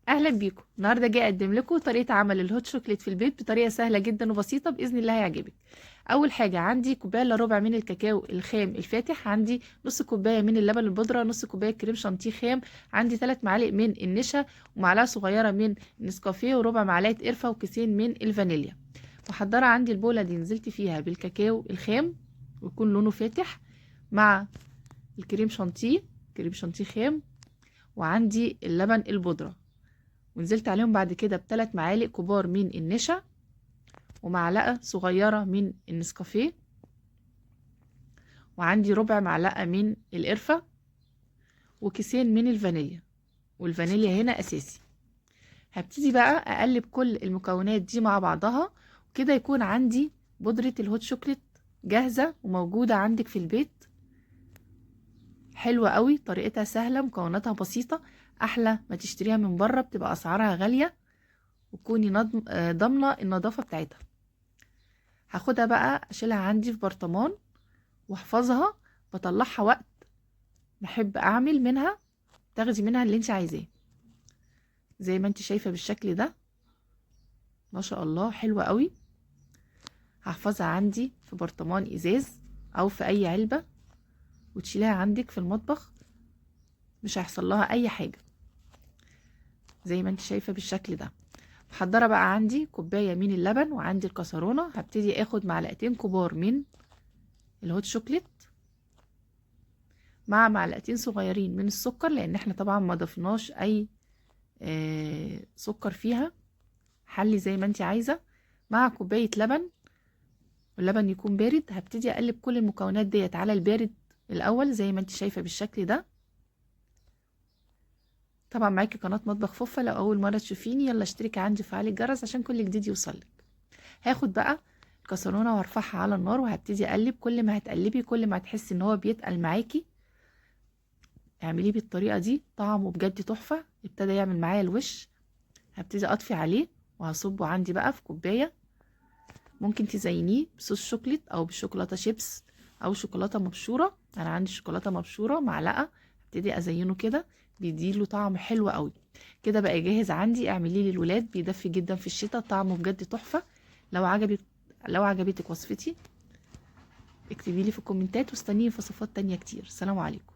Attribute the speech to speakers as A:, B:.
A: اهلا بيكم. النهارده جاي اقدم لكم طريقه عمل الهوت شوكليت في البيت بطريقه سهله جدا وبسيطه، باذن الله هيعجبك. اول حاجه عندي كوبايه الا ربع من الكاكاو الخام الفاتح، عندي نص كوبايه من اللبن البودره، نص كوبايه كريم شانتيه خام، عندي 3 معالق من النشا، ومعلقه صغيره من النسكافيه، وربع معلقه قرفه، وكيسين من الفانيليا. محضره عندي البوله دي نزلت فيها بالكاكاو الخام ويكون لونه فاتح، مع الكريم شانتيه، كريم شانتيه خام، وعندي اللبن البودره، ونزلت عليهم بعد كده ب3 معالق كبار من النشا، ومعلقة صغيرة من النسكافيه، وعندي ربع معلقة من القرفة، وكيسين من الفانيليا، والفانيليا هنا أساسي. هبتدي بقى أقلب كل المكونات دي مع بعضها، وكده يكون عندي بودرة الهوت شوكليت جاهزة وموجودة عندك في البيت. حلوة قوي، طريقتها سهلة، مكوناتها بسيطة، أحلى ما تشتريها من بره بتبقى أسعارها غالية، وكوني ضامنة النظافة بتاعتها. هاخدها بقى اشيلها عندي في برطمان واحفظها، بطلعها وقت بحب اعمل منها، تاخدي منها اللي انت عايزاه زي ما انت شايفه بالشكل ده. ما شاء الله حلوه قوي. هحفظها عندي في برطمان ازاز او في اي علبه، وتشيلها عندك في المطبخ، مش هيحصل لها اي حاجه زي ما انت شايفه بالشكل ده. محضره بقى عندي كوبايه من اللبن، وعندي الكسرونه، هبتدي اخد معلقتين كبار من الهوت شوكليت مع معلقتين صغيرين من السكر، لان احنا طبعا ما ضفناش اي سكر فيها، حلي زي ما انت عايزه، مع كوبايه لبن، واللبن يكون بارد. هبتدي اقلب كل المكونات ديت على البارد الاول زي ما انت شايفه بالشكل ده. طبعا معاكي قناه مطبخ فوفا، لو اول مره تشوفيني يلا اشتركي عندي وفعلي الجرس عشان كل جديد يوصلك. هاخد بقى الكسرونه وارفعها على النار، وهبتدي اقلب. كل ما هتقلبي كل ما هتحسي ان هو بيتقل معاكي، اعمليه بالطريقه دي، طعمه بجد تحفه. ابتدى يعمل معايا الوش، هبتدي اطفي عليه وهصبه عندي بقى في كوبايه. ممكن تزينيه بصوص شوكليت او بشوكولاته شيبس او شوكولاته مبشوره. انا عندي شوكولاته مبشوره معلقه، هبتدي ازينه كده، بيديله طعم حلو قوي. كده بقى جاهز عندي، اعمليه للولاد، بيدفي جدا في الشتاء، طعمه بجد تحفه. لو عجبك لو عجبتك وصفتي اكتبي لي في الكومنتات، واستنيني في وصفات تانية كتير. سلام عليكم.